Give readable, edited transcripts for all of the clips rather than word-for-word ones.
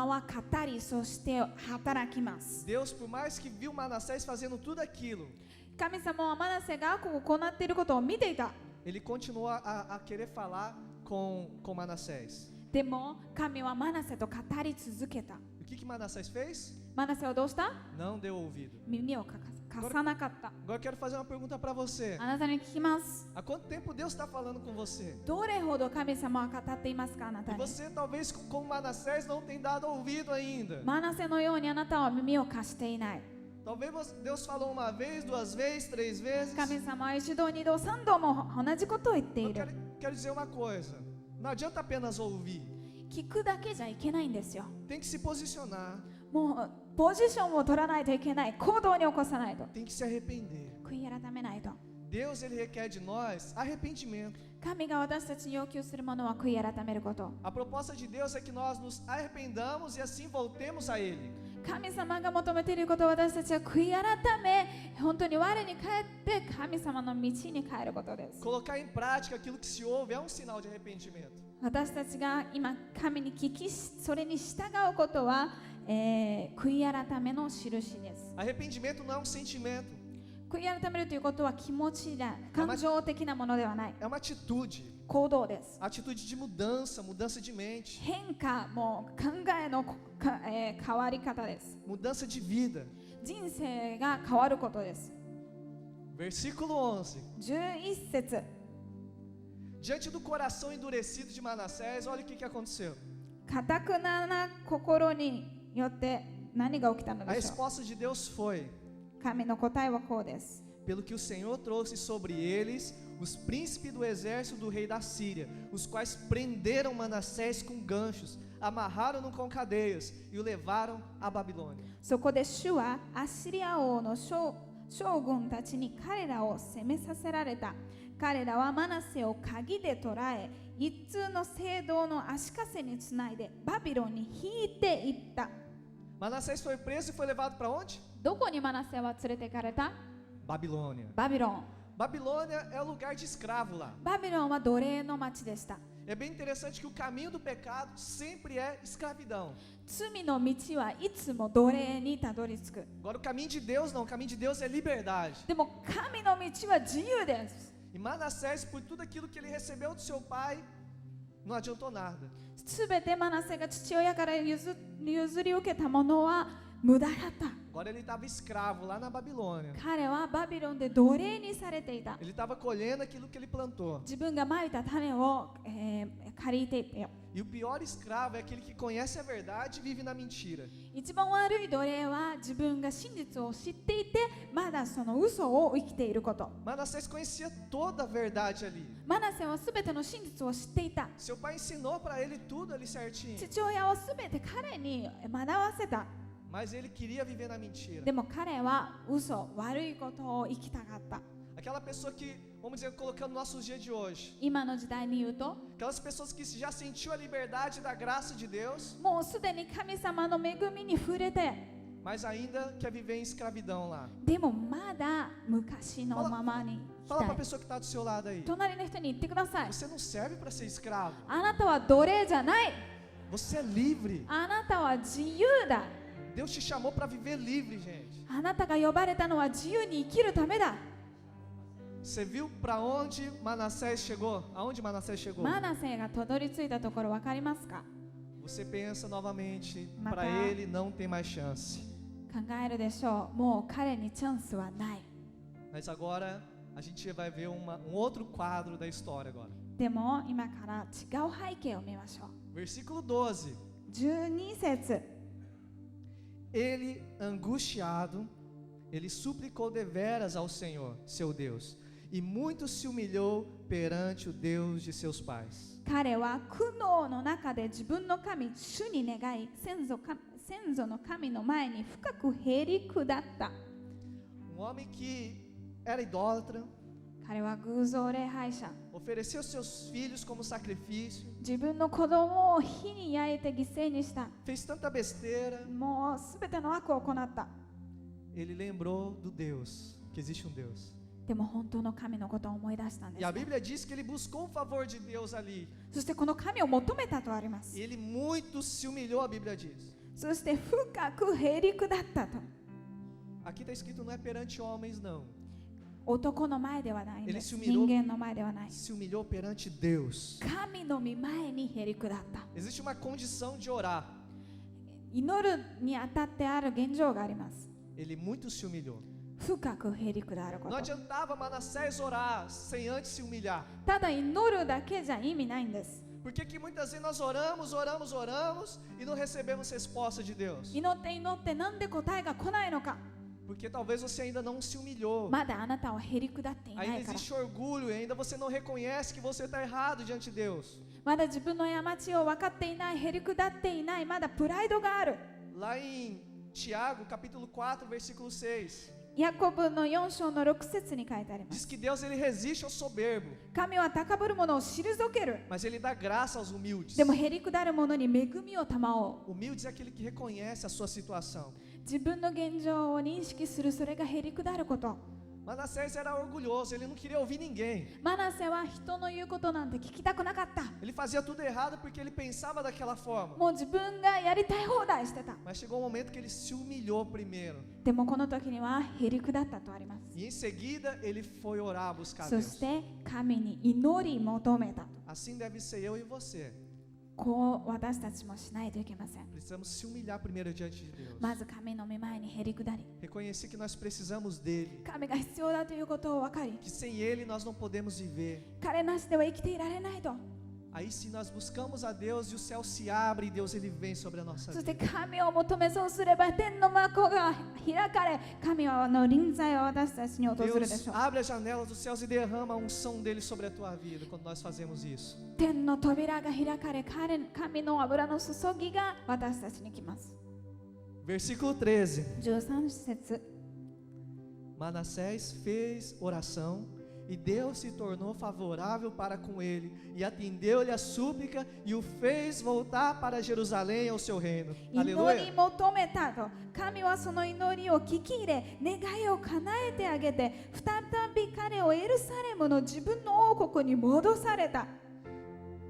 は語り、そして働きます。 Deus, por mais que viu Manassés fazendo tudo aquilo, 神様はマナセが行っていることを見ていた。 ele continua a querer falar com Manassés. でも神はマナセと語り続けた。 O que Manassés fez? マナセはどうした？ Não deu ouvido. 耳を貸さなかった。 Agora eu quero fazer uma pergunta para você. あなたに聞きます。 Há quanto tempo Deus está falando com você? どれほど神様は語っていますか、あなた E に。 você talvez como Manassés não tem dado ouvido ainda. マナセのようにあなたは耳を貸していない。 Talvez Deus falou uma vez, duas vezes, três vezes. 神様は一度、二度、三度も同じことを言ってい Eu る。 quero dizer uma coisa. Não adianta apenas ouvir. 聞くだけじゃいけないんですよ。 Tem que se posicionar. もうポジションを取らないといけない。行動に起こさないと。 Tem que se arrepender. 悔い改めないと。 Deus, ele requer de nós arrependimento. 神が私たちに要求するものは悔い改めること。 A proposta de Deus é que nós nos arrependamos e assim voltemos a Ele. 神様が求めていることは私たちは悔い改め、本当に我に帰って神様の道に帰ることです。 Colocar em prática aquilo que se ouve é um sinal de arrependimento. 私たちが今神に聞き、それに従うことは、悔い改めの印です。 Arrependimento não é um sentimento, 悔い改めるということは気持ちだ、感情的なものではない。 é uma atitude. 行動です。 Atitude de mudança, mudança de mente, 変化も考えの変わり方です。 mudança de vida. 人生が変わることです。 Versículo 11. 11節。 Diante do coração endurecido de Manassés, olha o que aconteceu. 堅くな心によって何が起きたの A でしょう。 resposta de Deus foi: 神の答えはこうです。 pelo que o Senhor trouxe sobre eles os príncipes do exército do rei da Síria, os quais prenderam Manassés com ganchos, amarraram-no com cadeias e o levaram à Babilônia. そこで主はアッシリア王の将軍たちに彼らを攻めさせられた。彼らはマナセを鍵で捕らえ、一通の聖堂の足かせにつないでバビロンに引いていった。 Manassés foi preso e foi levado para onde? どこにマナセは連れて行かれた？ Babilônia. バビロン。 Babilônia é o lugar de escravo lá. バビロンは奴隷の町でした。 É bem interessante que o caminho do pecado sempre é escravidão. 罪の道はいつも奴隷にたどり着く。 Agora o caminho de Deus não, o caminho de Deus é liberdade. でも神の道は自由です。 E Manassés, por tudo aquilo que ele recebeu do seu pai, não adiantou nada. すべてマナセが父親から譲り受けたものは無駄だった。 Agora ele estava escravo lá na Babilônia. 彼はバビロンで奴隷にされていた。 Ele estava colhendo aquilo que ele plantou. 自分がまいた種を、借りていて、 E o pior escravo é aquele que conhece a verdade e vive na mentira. 一番悪い奴隷は自分が真実を知っていてまだその嘘を生きていること。 Manassés conhecia toda a verdade ali. マナセはすべての真実を知っていた。 Seu pai ensinou para ele tudo ali certinho. 父親はすべて彼に学ばせた。 Mas ele queria viver na mentira. でも彼は嘘、悪いことを生きたかった。 Aquela pessoa que, vamos dizer, colocando nossos dias de hoje. 今の時代に言うと、 Aquelas pessoas que já sentiu a liberdade da graça de Deus, もうすでに神様の恵みに触れて、 mas ainda quer viver em escravidão lá. でもまだ昔のままに Fala 生 para a きたい。 pessoa que está do seu lado aí. 隣の人に言ってください。 Você não serve para ser escravo. あなたは奴隷じゃない。 Você é livre. あなたは自由だ。 Deus te chamou para viver livre, gente. あなたが呼ばれたのは自由に生きるためだ。 Você viu para onde Manassés chegou? Aonde Manassés chegou? マナセがたどり着いたところ分かりますか？ Você pensa novamente, Matar. para ele não tem mais chance. 考えるでしょう。もう彼にチャンスはない。 Mas agora a gente vai ver outro quadro da história agora. でも今から違う背景を見ましょう。 Versículo 12. 12節。 Ele, angustiado, ele suplicou deveras ao Senhor, seu Deus, e muito se humilhou perante o Deus de seus pais. 彼は苦悩の中で自分の神、主に願い、先祖の神の前に深くへり下った。 Homem que era idólatra, 彼は偶像礼拝者。 ofereceu seus filhos como sacrifício, 自分の子供を火に焼いて犠牲にした。 fez tanta besteira. もうすべての悪を行った。 Ele lembrou do Deus, que existe um Deus. でも本当の神のことを思い出したんで E a す、ね、 Bíblia diz que ele buscou o favor de Deus ali. そしてこの神を求めたとあります。 E ele muito se humilhou, a Bíblia diz. そして深くへりくだったと。 Aqui está escrito, não é perante homens, não. 男の前ではないんです。 Ele se humilhou 人間の前ではない。 Se humilhou perante Deus. 神の御前にへりくだった。 Existe uma condição de orar. 祈るにあたってある現状があります。 Ele muito se humilhou. 深くへりくだるこ Não と。 adiantava Manassés orar sem antes se humilhar. ただ祈るだけじゃ意味ないんです。 Porque que muitas vezes nós oramos e não recebemos resposta de Deus. 祈ってなんで答えが来ないのか。 Porque talvez você ainda não se humilhou. まだあなたはへりくだっていな Ainda いから。 existe orgulho e ainda você não reconhece que você está errado diante de Deus. まだ自分の過ちを分かっていない、へりくだっていない、まだプライドがある。 Lá em Tiago, capítulo 4, versículo 6, ヤコブの4章の6節に書いてありま diz す。 que Deus ele resiste ao soberbo, 神は高ぶる者を退ける。 mas ele dá graça aos humildes. でもへりくだる者に恵みを賜おう。 Humildes é aquele que reconhece a sua situação. 自分の現状を認識する、それがへりくだること。 Manassés era orgulhoso, ele não queria ouvir ninguém. マナセは人の言うことなんて聞きたくなかった。 Ele fazia tudo errado porque ele pensava daquela forma. もう自分がやりたい放題してた。 Mas chegou um momento que ele se humilhou primeiro. でもこの時にはへりくだったとあります。 E em seguida ele foi orar, buscar そ Deus. して神に祈り求めたと。 Assim deve ser eu e você. こう私たちもしないといけません。 Precisamos se humilhar primeiro diante de Deus. まず神の御前にへりくだり、 Reconhecer que nós precisamos dele. 神が必要だということを分かり、 Que sem ele nós não podemos viver. 彼なしでは生きていられないと。 Aí sim nós buscamos a Deus e o céu se abre e Deus ele vem sobre a nossa そして vida. 神を求め、そうすれば天の幕が開かれ、神は臨在を私たちに訪れるで Deus しょう。 abre as janelas dos céus e derrama a unção dele sobre a tua vida quando nós fazemos isso. 天の扉が開かれ、神の油の注ぎが私たちに来ます。 Versículo 13. 13節。 Manassés fez oração e Deus se tornou favorável para com ele e atendeu-lhe a súplica e o fez voltar para Jerusalém ao seu reino. 祈り Aleluia. 求めたと、神はその祈りを聞き入れ、願いを叶えてあげて、再び彼をエルサレムの自分の王国に戻された。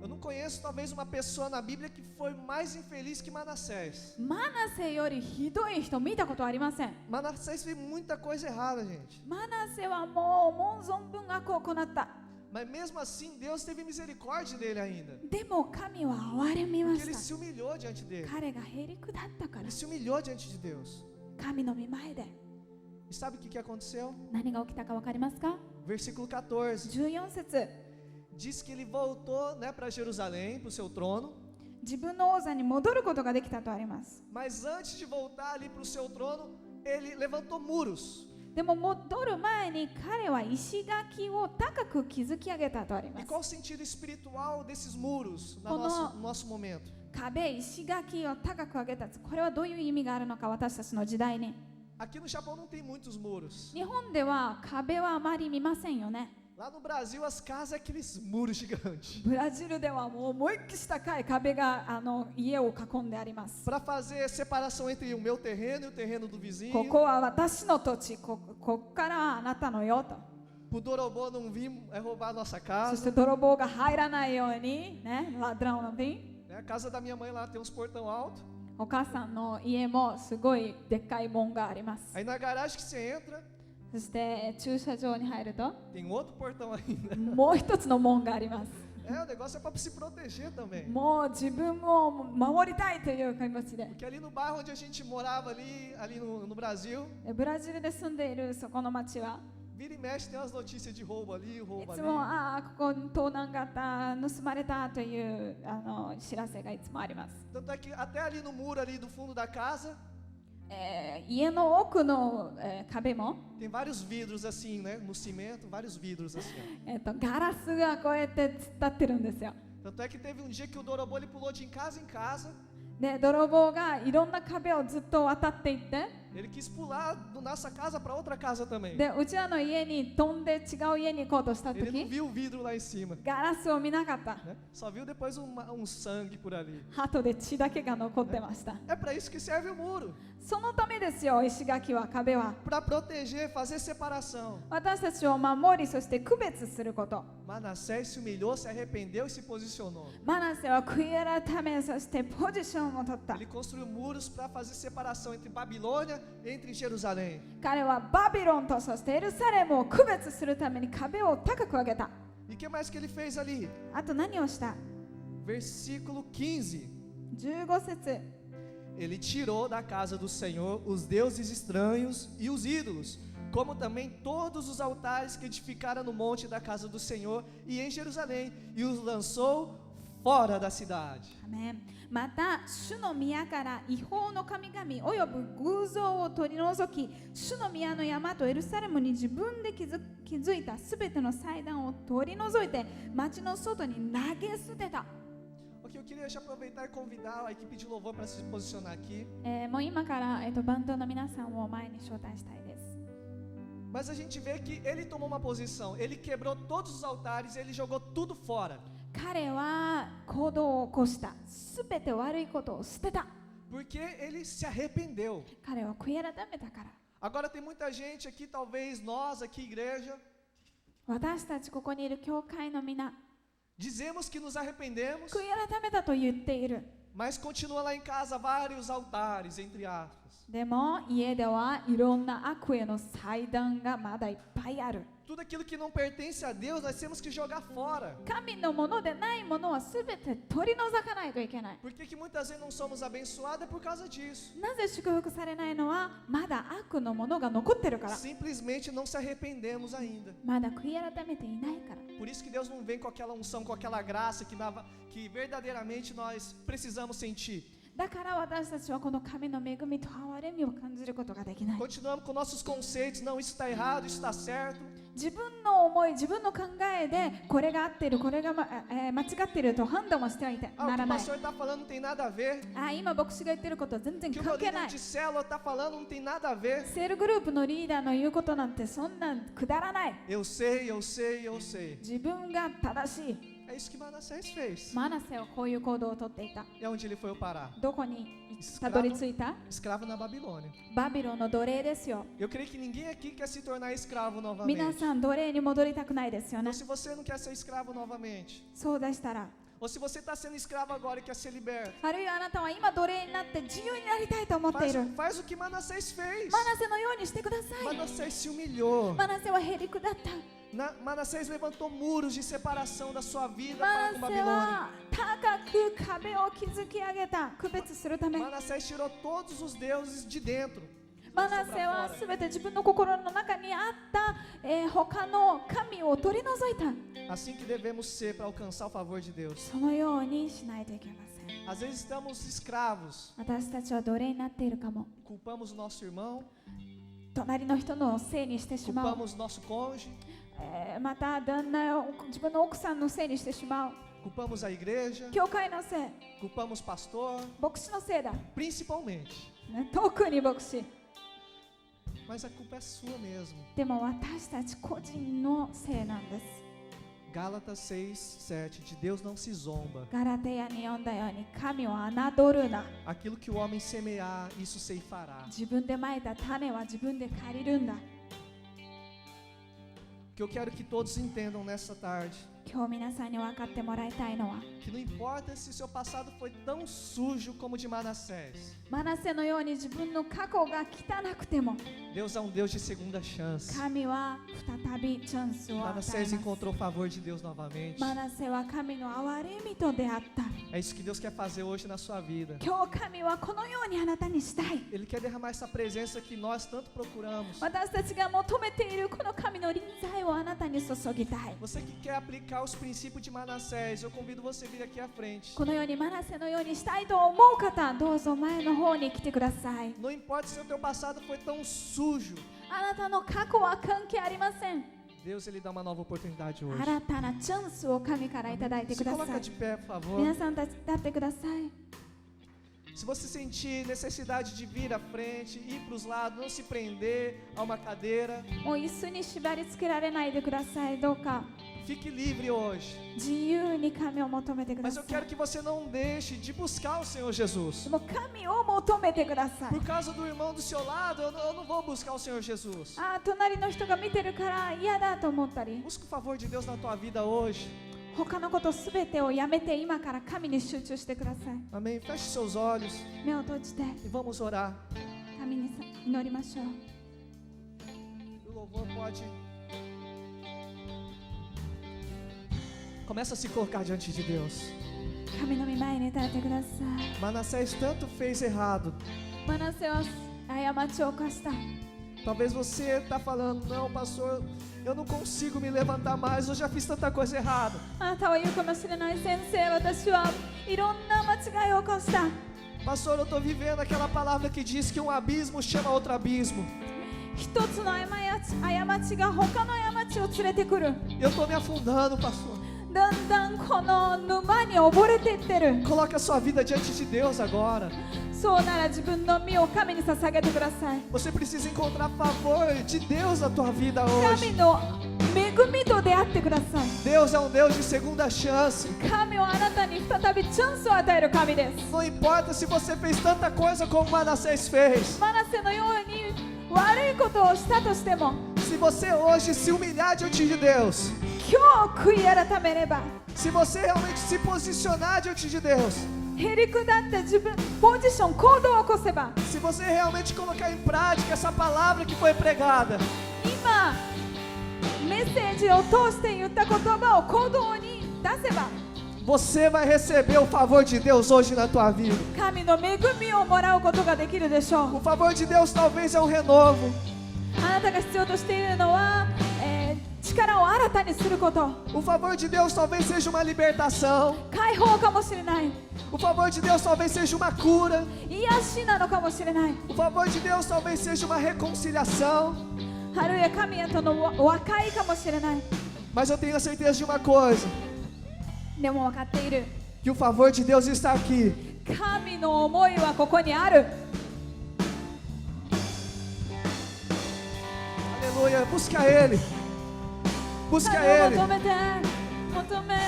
Eu não conheço talvez uma pessoa na Bíblia que foi mais infeliz que Manassés. マナセよりひどい人見たことありません。 Manassés fez muita coisa errada, gente. マナセはもう思う存分悪を行った。 Mas mesmo assim, Deus teve misericórdia dele ainda. でも神は憐れみま Porque ele し se humilhou diante た。 dele. 彼がへりくだったから Ele。se humilhou diante de Deus. 神の御前で E sabe o que aconteceu? 何が起きたか分かりますか？ Versículo 14. 14節。 Diz que ele voltou, né, para Jerusalém, para o seu trono. 自分の王座に戻ることができたとあります。 Mas antes de voltar ali para o seu trono, ele levantou muros. でも戻る前に彼は石垣を高く築き上げたとありま E す。 qual o sentido espiritual desses muros Quando- no nosso momento? 壁、石垣を高く上げた。これはどういう意味があるのか、私たちの時代に。 Aqui no Japão não tem muitos muros. 日本では壁はあまり見ませんよね。 Lá no Brasil, as casas é aqueles muros gigantes. ブラジルではもう思いっきり高い壁が家を囲んであります。 Para fazer separação entre o meu terreno e o terreno do vizinho. ここは私の土地、こっからあなたのよと。 Pro Dorobô não vir roubar a nossa そし casa. て泥棒が入らないように、ね、ladrão não vem。 Né? A casa da minha mãe lá tem uns portão alto. お母さんの家もすごいでっかい門があります。 Aí na garagem que você entra, そして駐車場に入ると tem outro portão ainda. もう一つの門があります。 É, o negócio é para se proteger também. もう自分を守りたいという気持ちで。 Porque ali no bairro onde a gente morava, ali no Brasil, ブラジルで住んでいるそこの町は、 vira e mexe tem umas notícias de roubo ali, い roubo つ ali. もここ盗難があった、盗まれたという知らせがいつもあります。 Tanto é que até ali no muro ali do fundo da casa, 家の奥の、壁も、 tem vários vidros assim, né? No cimento, vários vidros assim. Ó. ガラスがこうやって突っ立ってるんですよ。 Tanto é que teve um dia que o Dorobô ele pulou de em casa em casa, で泥棒がいろんな壁をずっと渡っていって、Ele quis pular da nossa casa para outra casa também. でうちらの家に飛んで違う家に行こうとした Ele não 時 viu o vidro lá em cima, ガラスを見なかった né? Só viu depois sangue por ali. 後で血だけが残ってました É para isso que serve o muro, そのためですよ石垣は壁は para proteger, fazer separação. 私たちを守りそして区別すること Manassés se humilhou, se arrependeu e se posicionou. マナセは悔い改めそしてポジションを取った Ele construiu muros para fazer separação entre Babilônia e entre Jerusalém. 彼はバビロンとそしてエルサレムを区別するために壁を高く上げた E o que mais que ele fez ali? あと何をした Versículo 15. 15節 Ele tirou da casa do Senhor os deuses estranhos e os ídolos, como também todos os altares que edificaram no monte da casa do Senhor e em Jerusalém, e os lançou fora da cidade. アメンまた主の宮から違法の神々およぶ偶像を取り除き主の宮の山とエルサレムに自分で築いたすべての祭壇を取り除いて町の外に投げ捨てた Ok, eu queria já aproveitar e convidar a equipe de louvor para se posicionar aqui. もう今から、バンドの皆さんを前に招待したいです Mas a gente vê que ele tomou uma posição, ele quebrou todos os altares, ele jogou tudo fora. 彼は行動を起こしたすべて悪いことを捨てた Porque ele se arrependeu. 彼は悔い改めたから Agora tem muita gente aqui, talvez nós aqui, igreja, 私たちここにいる教会の皆 dizemos que nos arrependemos, 悔い改めたと言っている mas continua lá em casa vários altares, entre aspas. でも家ではいろんな悪への祭壇がまだいっぱいある Tudo aquilo que não pertence a Deus, nós temos que jogar fora. 神のものでないものはすべて取り除かないといけない Por que muitas vezes não somos abençoados? É por causa disso. なぜ祝福されないのはまだ悪のものが残ってるから Simplesmente não se arrependemos ainda. まだ悔い改めていないから Por isso que Deus não vem com aquela unção, com aquela graça que verdadeiramente nós precisamos sentir. だから私たちはこの神の恵みと憐れみを感じることができない Continuamos com nossos conceitos, não, isso está errado, isso está certo. 自分の思い、自分の考えでこれが合ってる、これが、間違っていると判断をしてはいて Ah, o な que ら o ない pastor está falando não tem nada a ver. 今牧師が言ってることは全然 O que o 関係 meu な líder い de célula está falando não tem nada a ver. セールグループのリーダーの言うことなんてそんなんくだらない Eu sei, eu sei, eu sei. 自分が正しい É isso que Manassés fez. マナセはこういう行動をとっていた E onde ele foi parar? どこにたどり着いた Escravo na Babilônia. バビロンの奴隷ですよ Eu creio que ninguém aqui quer se tornar escravo 皆 novamente. さん奴隷に戻りたくないですよね Ou se você não quer ser escravo novamente. そうでしたら Ou se você está sendo escravo agora e quer ser liberto. あるいはあなたは今奴隷になって自由になりたいと思っている Faz o que Manassés fez. マナセのようにしてください Manassés se humilhou. マナセはへりくだった Manassés levantou muros de separação da sua vida マ para com ナセ Babilônia. は高く壁を築き上げた区別するため Manassés tirou todos os deuses de dentro. マナセはすべて自分の心の中にあった、他の神を取り除いた Assim que devemos ser para alcançar o favor de Deus. そのようにしないといけません Às vezes estamos escravos, 私たちは奴隷になっているかも culpamos o nosso irmão, 隣の人のせいにしてしまう、 culpamos nosso cônjuge, また旦那を自分の奥さんのせいにしてしまう culpamos a igreja, 教会のせい culpamos pastor, 牧師のせいだ、 principalmente. 特に牧師 Mas a culpa é sua mesmo. でも私たち個人のせいなんです Gálatas 6:7, de Deus não se zomba. ガラテヤに読んだように神を侮るな Aquilo que o homem semear, isso ceifará. 自分でまいた種は自分で借りるんだ O que eu quero que todos entendam nessa tarde, 今日皆さんに分かってもらいたいのは que não importa se seu passado foi tão sujo como o de Manassés. マナセのように自分の過去が汚くても Deus é um Deus de segunda chance. 神は再びチャンスを与えま Manassés す encontrou o favor de Deus novamente. マナセは神の憐れみと出会った É isso que Deus quer fazer hoje na sua vida. 今日神はこのようにあなたにしたい Ele quer derramar essa presença que nós tanto procuramos. 私たちが求めているこの神の臨在をあなたに注ぎたい Você que quer aplicar os princípios de Manassés, eu convido você a vir aqui à frente. このようにマナセのようにしたいと思う方どうぞ前の方に来てください Não importa se o teu passado foi tão sujo. あなたの過去は関係ありません Deus, Ele dá uma nova oportunidade hoje. 新たなチャンスを神からいただいて Se くださ coloca い de pé, por favor. 皆さん立ってください Se você sentir necessidade de vir à frente, ir para os lados, não se prender a uma cadeira, もう椅子に縛り付けられないでください。どうか fique livre hoje. 自由に神を求めてくだ Mas さ eu い。 quero que você não deixe de buscar o Senhor Jesus. もう神を求めてください。 Por causa do irmão do seu lado, eu não vou buscar o Senhor Jesus. ああ、隣の人が見てるから嫌だと思ったり、 Busca o favor de Deus na tua vida hoje. 他のことすべてをやめて今から神に集中してください。 Amém? Feche seus olhos 目を閉じて e vamos orar. 神に祈りましょう。 O louvor pode... Começa a se colocar diante de Deus. 神の御前に立ってください。 Manassés tanto fez errado. マナセは過ちを犯した。 Talvez você está falando, não, pastor, eu não consigo me levantar mais, eu já fiz tanta coisa errada. あなたは言うかもしれない。先生、私はいろんな間違いを犯した。 Pastor, eu estou vivendo aquela palavra que diz que um abismo chama outro abismo. 一つの過ちが他の過ちを連れてくる。 Eu estou me afundando, pastor. だんだんこの沼に溺れていってる。 Coloque a sua vida diante de Deus agora. そうなら自分の身を神に捧げてください。 Você precisa encontrar favor de Deus na tua vida 神 hoje. の恵みと出会ってください。 Deus é um Deus de segunda chance. 神はあなたに再びチャンスを与える神です。 Não importa se você fez tanta coisa como Manassés fez. マナセのように悪いことをしたとしても、 Se você hoje se humilhar diante de Deus, 今日悔い改めれば、 se você realmente se posicionar diante de Deus, へりくだって自分ポジション行動を起こせば、 se você realmente colocar em prática essa palavra que foi pregada, 今メッセージを通して言った言葉を行動に出せば、 você vai receber o favor de Deus hoje na tua vida. 神の恵みをもらうことができるでしょう。 O favor de Deus talvez é um renovo. あなたが必要としているのは、力を新たにすること、 O favor de Deus talvez seja uma libertação. 解放かもしれない、 O favor de Deus talvez seja uma cura. 癒しなのかもしれない、 O favor de Deus talvez seja uma reconciliação. あるいは神へとの和解かもしれない。 Mas eu tenho a certeza de uma coisa, でも分かっている、 que o favor de Deus está aqui. 神の思いはここにある。 Aleluia. Busca Ele. Busca 神を Ele. 求めて、求めよ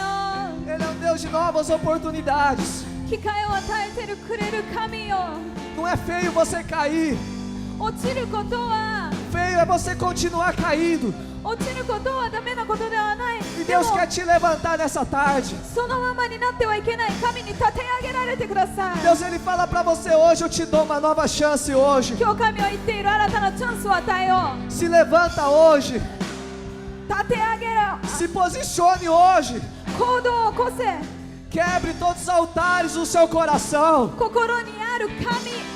Ele é um Deus de novas oportunidades. う。機会を与えてくれる神よ。 Não é feio você cair. 落ちることは Feio é você continuar caído. 落ちることはダメなことではない。 E でも Deus quer te levantar nessa tarde. そのままになってはいけない。神に立て上げられてください。 Deus, Ele fala pra você hoje, eu te dou uma nova chance hoje. 今日神は言っている、新たなチャンスを与えよう。 Se levanta hoje. 立て上げろ。 Se posicione hoje. 行動を起こせ。 Quebre todos os altares do seu coração. 心にある神、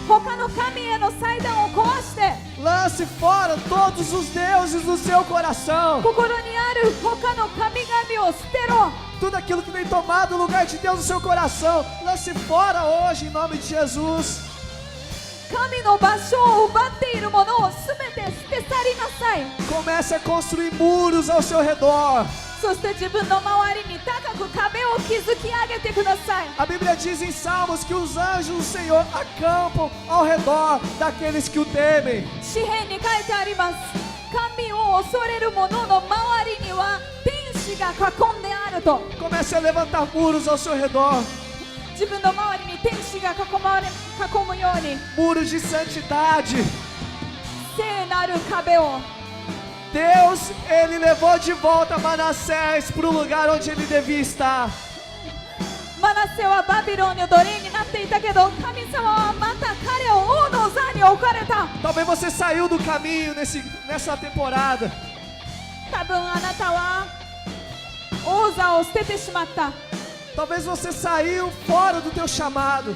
他の神への祭壇を壊して、 Lance fora todos os deuses do seu coração. 心にある他の神々を捨てろ。 Tudo aquilo que tem tomado o lugar de Deus no seu coração, lance fora hoje em nome de Jesus. 神の場所を奪っているものをすべて捨て去りなさい。 Comece a construir muros ao seu redor. そして自分の周りに高く壁を築き上げてください。 A Bíblia diz em Salmos que os anjos do Senhor acampam ao redor daqueles que o temem. 詩篇に書いてあります。神を恐れる者の周りには天使が囲んであると。 Comece a levantar muros ao seu redor. 自分の周りに天使が囲むように、 Muros de santidade. 聖なる壁を。 Deus, Ele levou de volta Manassés para o lugar onde ele devia estar. マナセはバビロンの奴隷になっていたけど、神様はまた彼を王の座に置かれた。 Talvez você saiu do caminho nessa temporada. 多分あなたは王座を捨ててしまった。 Talvez você saiu fora do teu chamado.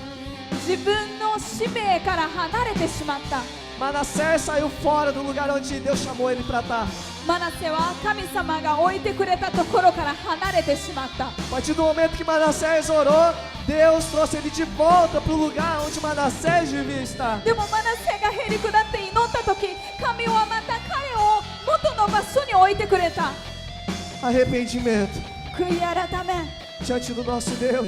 自分の使命から離れてしまった。 Manassés saiu fora do lugar onde Deus chamou ele para estar. マナセは神様が置いてくれたところから離れてしまった。 A partir do momento que Manassés orou, Deus trouxe ele de volta para o lugar onde Manassés devia estar. でもマナセがへりくだって祈った時、神はまた彼を元の場所に置いてくれた。 Arrependimento 悔い改め。 diante do nosso Deus.